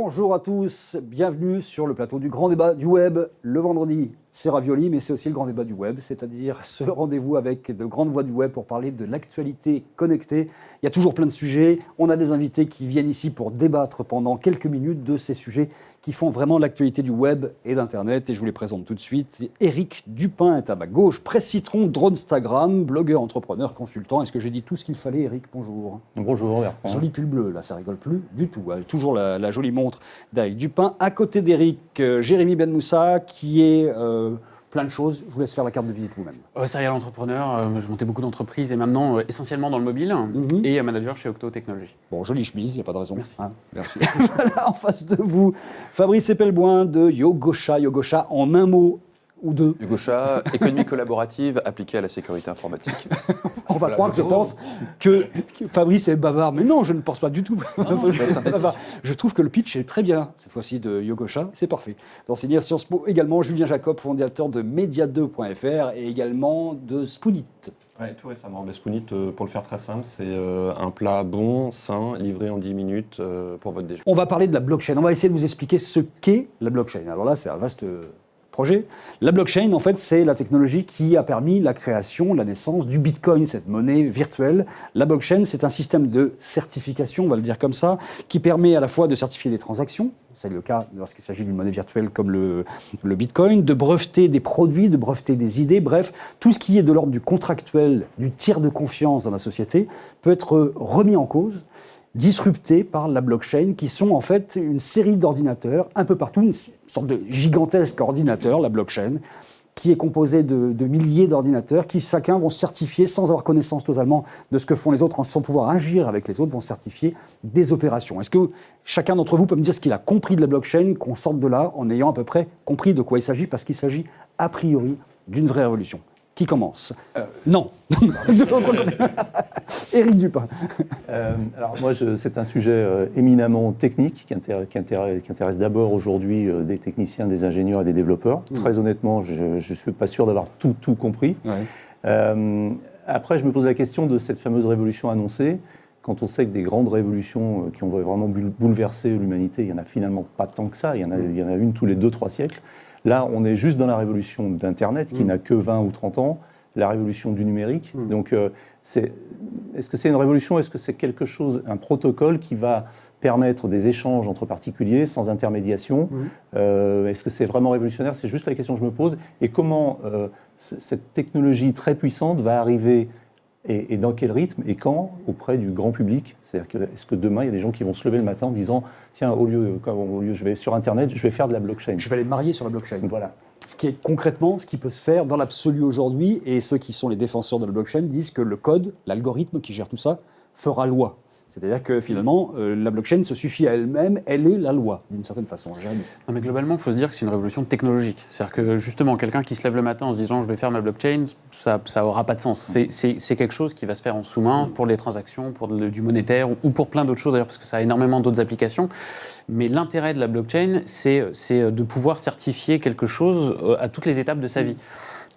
Bonjour à tous, bienvenue sur le plateau du grand débat du web. Le vendredi, c'est Ravioli, mais c'est aussi le grand débat du web, c'est-à-dire ce rendez-vous avec de grandes voix du web pour parler de l'actualité connectée. Il y a toujours plein de sujets, on a des invités qui viennent ici pour débattre pendant quelques minutes de ces sujets qui font vraiment l'actualité du web et d'Internet. Et je vous les présente tout de suite. Éric Dupin est à ma gauche, Presse Citron, Dronestagram, blogueur, entrepreneur, consultant. Est-ce que j'ai dit tout ce qu'il fallait, Éric? Bonjour. Bonjour, Bertrand. Joli pull bleu, là, ça rigole plus du tout. Toujours la jolie montre d'Éric Dupin. À côté d'Éric, Jérémy Ben Moussa, qui est plein de choses. Je vous laisse faire la carte de visite vous-même. Serial entrepreneur, je montais beaucoup d'entreprises et maintenant essentiellement dans le mobile et manager chez Octo Technologies. Bon, jolie chemise, il n'y a pas de raison. Merci. Merci. Voilà, en face de vous, Fabrice Epelboin de Yogosha. Yogosha, en un mot ou deux. Yogosha, économie collaborative appliquée à la sécurité informatique. On va croire que je pense que Fabrice est bavard. Mais non, je ne pense pas du tout. Je trouve que le pitch est très bien, cette fois-ci, de Yogosha. C'est parfait. D'enseigner à Sciences Po également, Julien Jacob, fondateur de Media2.fr et également de Spoonit. Oui, tout récemment. Le Spoonit, pour le faire très simple, c'est un plat bon, sain, livré en 10 minutes pour votre déjeuner. On va parler de la blockchain. On va essayer de vous expliquer ce qu'est la blockchain. Alors là, c'est un vaste projet. La blockchain, en fait, c'est la technologie qui a permis la création, la naissance du Bitcoin, cette monnaie virtuelle. La blockchain, c'est un système de certification, on va le dire comme ça, qui permet à la fois de certifier des transactions, c'est le cas lorsqu'il s'agit d'une monnaie virtuelle comme le Bitcoin, de breveter des produits, de breveter des idées, bref, tout ce qui est de l'ordre du contractuel, du tiers de confiance dans la société, peut être remis en cause, disruptés par la blockchain, qui sont en fait une série d'ordinateurs un peu partout, une sorte de gigantesque ordinateur, la blockchain, qui est composé de milliers d'ordinateurs qui chacun vont certifier, sans avoir connaissance totalement de ce que font les autres, sans pouvoir agir avec les autres, vont certifier des opérations. Est-ce que chacun d'entre vous peut me dire ce qu'il a compris de la blockchain, qu'on sorte de là en ayant à peu près compris de quoi il s'agit, parce qu'il s'agit a priori d'une vraie révolution? Qui commence? Non. Éric Dupin. Alors moi, c'est un sujet éminemment technique qui intéresse d'abord aujourd'hui des techniciens, des ingénieurs et des développeurs. Très honnêtement, je ne suis pas sûr d'avoir tout compris. Ouais. Après, je me pose la question de cette fameuse révolution annoncée. Quand on sait que des grandes révolutions qui ont vraiment bouleversé l'humanité, il n'y en a finalement pas tant que ça. Il y en a une tous les 2-3 siècles. Là, on est juste dans la révolution d'Internet, qui n'a que 20 ou 30 ans, la révolution du numérique. Donc, est-ce que c'est une révolution? Est-ce que c'est quelque chose, un protocole qui va permettre des échanges entre particuliers sans intermédiation? Est-ce que c'est vraiment révolutionnaire? C'est juste la question que je me pose. Et comment cette technologie très puissante va arriver et dans quel rythme et quand auprès du grand public? C'est-à-dire est-ce que demain, il y a des gens qui vont se lever le matin en disant « Tiens, au lieu je vais sur Internet, je vais faire de la blockchain. » Je vais aller me marier sur la blockchain. Voilà. Ce qui est concrètement, ce qui peut se faire dans l'absolu aujourd'hui, et ceux qui sont les défenseurs de la blockchain disent que le code, l'algorithme qui gère tout ça, fera loi. C'est-à-dire que finalement, la blockchain se suffit à elle-même, elle est la loi, d'une certaine façon. Jérémy. Non, mais globalement, il faut se dire que c'est une révolution technologique. C'est-à-dire que justement, quelqu'un qui se lève le matin en se disant « je vais faire ma blockchain », ça n'aura pas de sens. C'est quelque chose qui va se faire en sous-main pour les transactions, pour du monétaire ou pour plein d'autres choses, d'ailleurs, parce que ça a énormément d'autres applications. Mais l'intérêt de la blockchain, c'est de pouvoir certifier quelque chose à toutes les étapes de sa vie.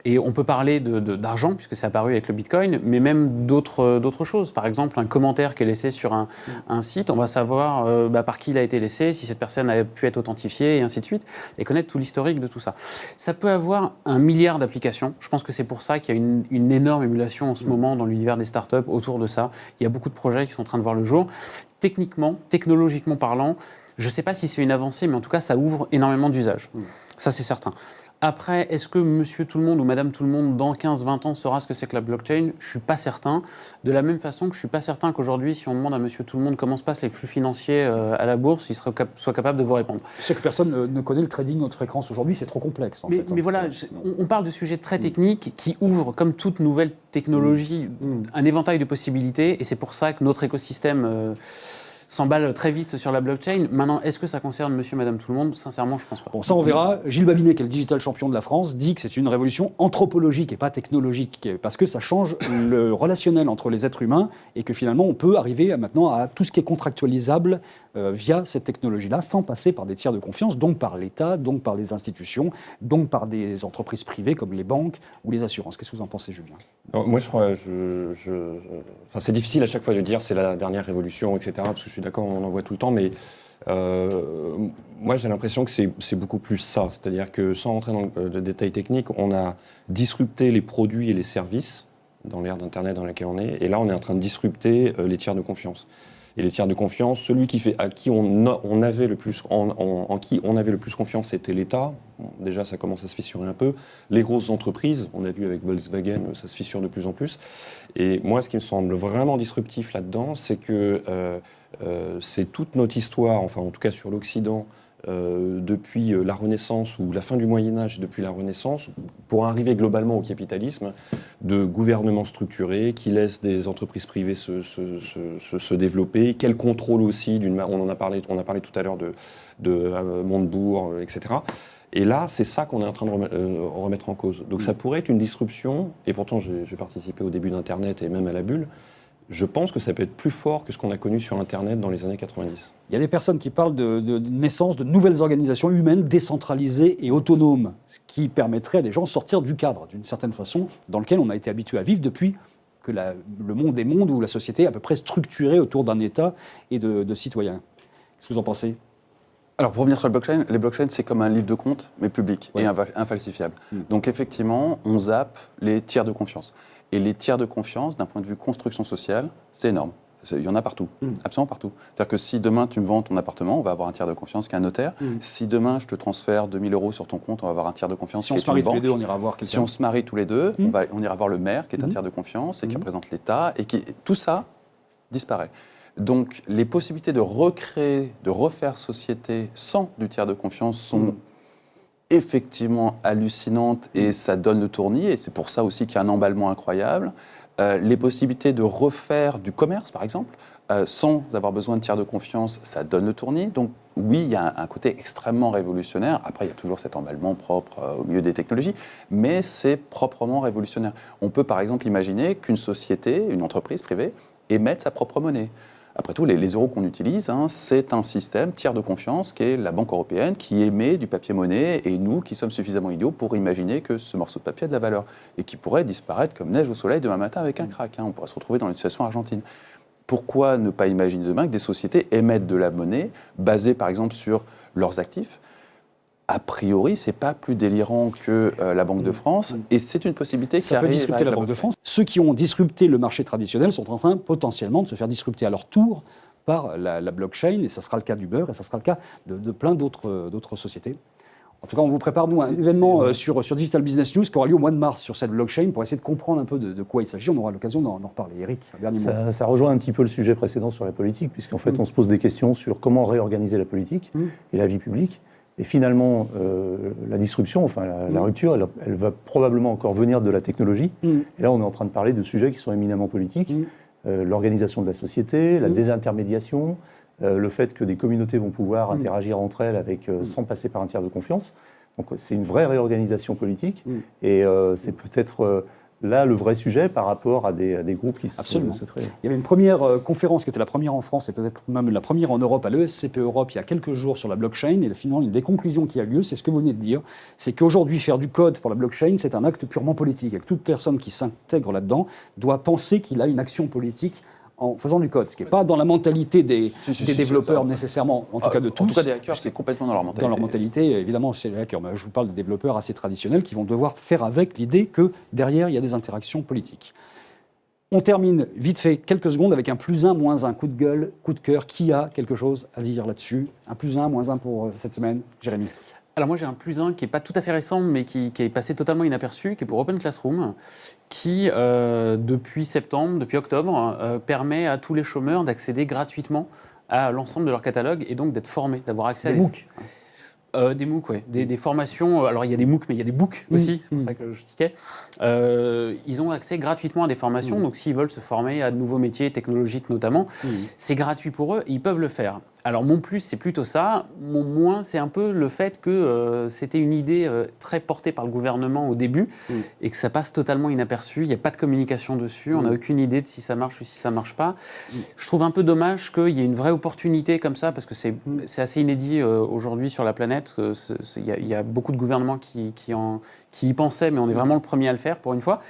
Et on peut parler d'argent, puisque c'est apparu avec le Bitcoin, mais même d'autres choses. Par exemple, un commentaire qui est laissé sur un site, on va savoir par qui il a été laissé, si cette personne a pu être authentifiée, et ainsi de suite, et connaître tout l'historique de tout ça. Ça peut avoir 1 milliard d'applications. Je pense que c'est pour ça qu'il y a une énorme émulation en ce moment dans l'univers des startups autour de ça. Il y a beaucoup de projets qui sont en train de voir le jour. Techniquement, technologiquement parlant, je ne sais pas si c'est une avancée, mais en tout cas, ça ouvre énormément d'usages. Ça, c'est certain. Après, est-ce que monsieur tout le monde ou madame tout le monde, dans 15-20 ans, saura ce que c'est que la blockchain? Je ne suis pas certain. De la même façon que je ne suis pas certain qu'aujourd'hui, si on demande à monsieur tout le monde comment se passent les flux financiers à la bourse, il soit capable de vous répondre. Je sais que personne ne connaît le trading haute fréquence aujourd'hui, c'est trop complexe. Mais voilà, on parle de sujets très techniques qui ouvrent, comme toute nouvelle technologie, un éventail de possibilités. Et c'est pour ça que notre écosystème s'emballe très vite sur la blockchain. Maintenant, est-ce que ça concerne monsieur, madame, tout le monde? Sincèrement, je ne pense pas. Bon, ça, on verra. Gilles Babinet, qui est le digital champion de la France, dit que c'est une révolution anthropologique et pas technologique, parce que ça change le relationnel entre les êtres humains et que finalement, on peut arriver maintenant à tout ce qui est contractualisable via cette technologie-là, sans passer par des tiers de confiance, donc par l'État, donc par les institutions, donc par des entreprises privées comme les banques ou les assurances. Qu'est-ce que vous en pensez, Julien? Alors, moi, je crois, enfin, c'est difficile à chaque fois de dire c'est la dernière révolution, etc., parce que je suis d'accord, on en voit tout le temps, mais Moi, j'ai l'impression que c'est beaucoup plus ça. C'est-à-dire que, sans rentrer dans le détail technique, on a disrupté les produits et les services dans l'ère d'Internet dans laquelle on est. Et là, on est en train de disrupter les tiers de confiance. Et les tiers de confiance, celui à qui on avait le plus, en qui on avait le plus confiance, c'était l'État. Bon, déjà, ça commence à se fissurer un peu. Les grosses entreprises, on a vu avec Volkswagen, ça se fissure de plus en plus. Et moi, ce qui me semble vraiment disruptif là-dedans, c'est que c'est toute notre histoire, enfin en tout cas sur l'Occident, depuis la Renaissance ou la fin du Moyen-Âge, depuis la Renaissance, pour arriver globalement au capitalisme, de gouvernements structurés qui laissent des entreprises privées se développer, quel contrôle aussi, on a parlé tout à l'heure de Montebourg, etc. Et là, c'est ça qu'on est en train de remettre en cause. Donc ça pourrait être une disruption, et pourtant j'ai participé au début d'Internet et même à la bulle. Je pense que ça peut être plus fort que ce qu'on a connu sur Internet dans les années 90. Il y a des personnes qui parlent de naissance de nouvelles organisations humaines décentralisées et autonomes, ce qui permettrait à des gens de sortir du cadre, d'une certaine façon, dans lequel on a été habitué à vivre depuis que le monde des mondes, où la société est à peu près structurée autour d'un État et de citoyens. Qu'est-ce que vous en pensez ? Alors pour revenir sur les blockchains, c'est comme un livre de compte, mais public et infalsifiable. Donc effectivement, on zappe les tiers de confiance. Et les tiers de confiance, d'un point de vue construction sociale, c'est énorme. Il y en a partout, absolument partout. C'est-à-dire que si demain tu me vends ton appartement, on va avoir un tiers de confiance qui est un notaire. Si demain je te transfère 2 000 € sur ton compte, on va avoir un tiers de confiance qui est une banque. Si on se marie tous les deux, on ira voir quelqu'un. Si on se marie tous les deux, on ira voir le maire qui est un tiers de confiance et qui représente l'État. Et tout ça disparaît. Donc les possibilités de recréer, de refaire société sans du tiers de confiance sont effectivement hallucinantes et ça donne le tournis. Et c'est pour ça aussi qu'il y a un emballement incroyable. Les possibilités de refaire du commerce, par exemple, sans avoir besoin de tiers de confiance, ça donne le tournis. Donc oui, il y a un côté extrêmement révolutionnaire. Après, il y a toujours cet emballement propre au milieu des technologies, mais c'est proprement révolutionnaire. On peut par exemple imaginer qu'une société, une entreprise privée, émette sa propre monnaie. Après tout, les euros qu'on utilise, c'est un système tiers de confiance qui est la Banque européenne qui émet du papier-monnaie et nous qui sommes suffisamment idiots pour imaginer que ce morceau de papier a de la valeur et qui pourrait disparaître comme neige au soleil demain matin avec un crack. On pourrait se retrouver dans une situation argentine. Pourquoi ne pas imaginer demain que des sociétés émettent de la monnaie basée par exemple sur leurs actifs ? A priori, c'est pas plus délirant que la Banque de France, et c'est une possibilité qui arrive. Ça peut disrupter la Banque de France. Ceux qui ont disrupté le marché traditionnel sont en train potentiellement de se faire disrupter à leur tour par la blockchain, et ça sera le cas d'Uber, et ça sera le cas de plein d'autres sociétés. En tout cas, on vous prépare, nous, un événement sur Digital Business News qui aura lieu au mois de mars sur cette blockchain pour essayer de comprendre un peu de quoi il s'agit. On aura l'occasion d'en reparler. Eric, un dernier mot. Ça rejoint un petit peu le sujet précédent sur la politique, puisqu'en fait, on se pose des questions sur comment réorganiser la politique et la vie publique. Et finalement, la disruption, enfin la rupture, elle va probablement encore venir de la technologie. Et là, on est en train de parler de sujets qui sont éminemment politiques. L'organisation de la société, la désintermédiation, le fait que des communautés vont pouvoir interagir entre elles sans passer par un tiers de confiance. Donc c'est une vraie réorganisation politique. Et c'est peut-être là le vrai sujet par rapport à des groupes qui se créent. Il y avait une première conférence qui était la première en France et peut-être même la première en Europe à l'ESCP Europe il y a quelques jours sur la blockchain. Et finalement, une des conclusions qui a lieu, c'est ce que vous venez de dire, c'est qu'aujourd'hui, faire du code pour la blockchain, c'est un acte purement politique. Et que toute personne qui s'intègre là-dedans doit penser qu'il a une action politique en faisant du code, ce qui n'est pas dans la mentalité des développeurs nécessairement, en tout cas de tous. En tout cas, des hackers, c'est complètement dans leur mentalité. Dans leur mentalité, évidemment, c'est les hackers. Mais je vous parle de développeurs assez traditionnels qui vont devoir faire avec l'idée que derrière, il y a des interactions politiques. On termine vite fait, quelques secondes, avec un +1, -1, coup de gueule, coup de cœur. Qui a quelque chose à dire là-dessus ? Un +1, -1 pour cette semaine, Jérémy. Alors moi j'ai un +1 qui n'est pas tout à fait récent, mais qui est passé totalement inaperçu, qui est pour Open Classroom, qui depuis septembre, depuis octobre, permet à tous les chômeurs d'accéder gratuitement à l'ensemble de leur catalogue et donc d'être formés, d'avoir accès à des MOOC. Des MOOC, oui. Des formations. Alors il y a des MOOC, mais il y a des books aussi, c'est pour ça que je tiquais. Ils ont accès gratuitement à des formations, donc s'ils veulent se former à de nouveaux métiers technologiques notamment, c'est gratuit pour eux, ils peuvent le faire. Alors mon plus, c'est plutôt ça. Mon moins, c'est un peu le fait que c'était une idée très portée par le gouvernement au début et que ça passe totalement inaperçu. Il n'y a pas de communication dessus. On n'a aucune idée de si ça marche ou si ça ne marche pas. Je trouve un peu dommage qu'il y ait une vraie opportunité comme ça parce que c'est assez inédit aujourd'hui sur la planète. Il y a beaucoup de gouvernements qui y pensaient, mais on est vraiment le premier à le faire pour une fois.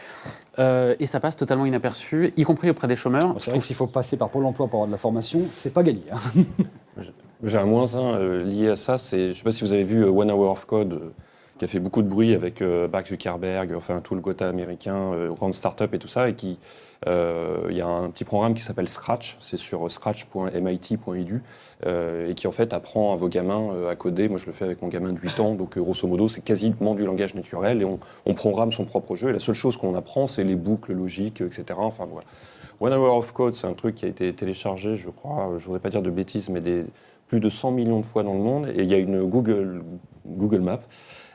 Et ça passe totalement inaperçu, y compris auprès des chômeurs. C'est vrai que s'il faut passer par Pôle emploi pour avoir de la formation, c'est pas gagné. J'ai un -1 lié à ça. Je ne sais pas si vous avez vu One Hour of Code, qui a fait beaucoup de bruit avec Mark Zuckerberg, enfin tout le Gotha américain, grande start-up et tout ça, et il y a un petit programme qui s'appelle Scratch, c'est sur scratch.mit.edu, et qui en fait apprend à vos gamins à coder. Moi je le fais avec mon gamin de 8 ans, donc grosso modo c'est quasiment du langage naturel, et on programme son propre jeu, et la seule chose qu'on apprend c'est les boucles logiques, etc. Enfin voilà. One Hour of Code, c'est un truc qui a été téléchargé, je crois, je ne voudrais pas dire de bêtises, mais plus de 100 millions de fois dans le monde, et il y a une Google Maps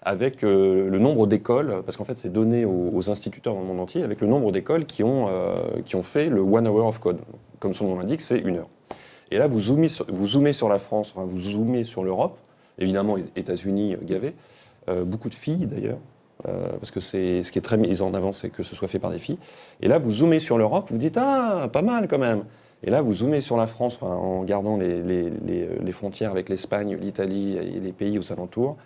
avec le nombre d'écoles, parce qu'en fait c'est donné aux instituteurs dans le monde entier, avec le nombre d'écoles qui ont fait le One Hour of Code. Comme son nom l'indique, c'est 1 heure. Et là, vous zoomez sur la France, enfin, vous zoomez sur l'Europe, évidemment, États-Unis gavés, beaucoup de filles d'ailleurs, parce que ce qui est très mis en avant, c'est que ce soit fait par des filles. Et là, vous zoomez sur l'Europe, vous dites « Ah, pas mal quand même !» Et là, vous zoomez sur la France, enfin, en gardant les frontières avec l'Espagne, l'Italie et les pays aux alentours,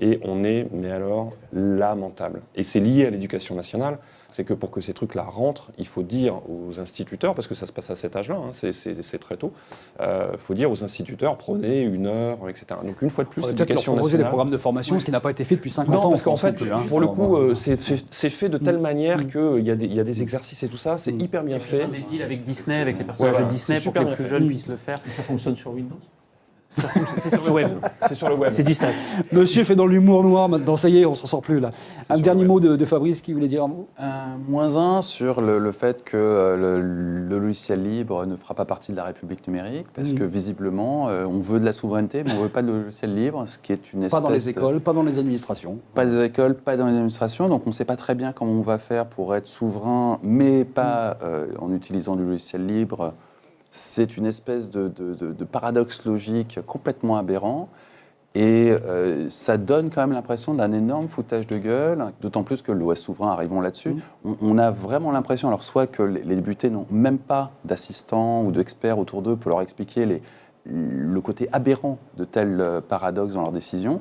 et on est, mais alors, lamentable. Et c'est lié à l'éducation nationale, c'est que pour que ces trucs-là rentrent, il faut dire aux instituteurs, parce que ça se passe à cet âge-là, hein, c'est très tôt, il faut dire aux instituteurs, prenez 1 heure, etc. Donc une fois de plus, On va peut-être leur l'éducation proposer des nationale... programmes de formation, ce qui n'a pas été fait depuis 50 ans. Non, parce qu'en France fait, non plus, hein. pour le coup, c'est fait de telle manière qu'il y a des exercices et tout ça, c'est hyper bien fait. Des deals avec Disney, avec les personnages de Disney, pour que les plus jeunes puissent le faire. Ça fonctionne sur Windows? C'est sur le web. C'est sur le web. C'est du SaaS. Monsieur fait dans l'humour noir maintenant, ça y est, on s'en sort plus là. Un dernier mot de Fabrice qui voulait dire un mot. -1 sur le fait que le logiciel libre ne fera pas partie de la République numérique, parce que visiblement, on veut de la souveraineté, mais on ne veut pas de logiciel libre, ce qui est une espèce Pas dans les écoles, pas dans les administrations. Pas des écoles, pas dans les administrations, donc on ne sait pas très bien comment on va faire pour être souverain, mais pas en utilisant du logiciel libre. C'est une espèce de paradoxe logique complètement aberrant, et ça donne quand même l'impression d'un énorme foutage de gueule, d'autant plus que l'OS souverain, arrivons là-dessus, on a vraiment l'impression, alors soit que les députés n'ont même pas d'assistants ou d'experts autour d'eux pour leur expliquer le côté aberrant de tels paradoxes dans leurs décisions,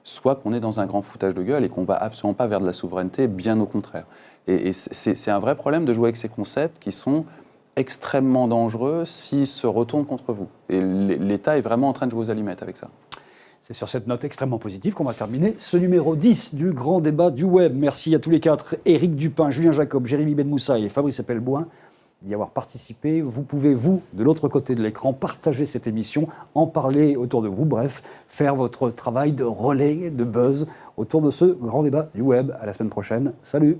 soit qu'on est dans un grand foutage de gueule et qu'on ne va absolument pas vers de la souveraineté, bien au contraire. Et c'est un vrai problème de jouer avec ces concepts qui sont extrêmement dangereux s'ils se retournent contre vous. Et l'État est vraiment en train de jouer aux allumettes avec ça. C'est sur cette note extrêmement positive qu'on va terminer ce numéro 10 du grand débat du web. Merci à tous les quatre, Éric Dupin, Julien Jacob, Jérémy Benmoussa et Fabrice Appelboin, d'y avoir participé. Vous pouvez, vous, de l'autre côté de l'écran, partager cette émission, en parler autour de vous, bref, faire votre travail de relais, de buzz autour de ce grand débat du web. À la semaine prochaine. Salut!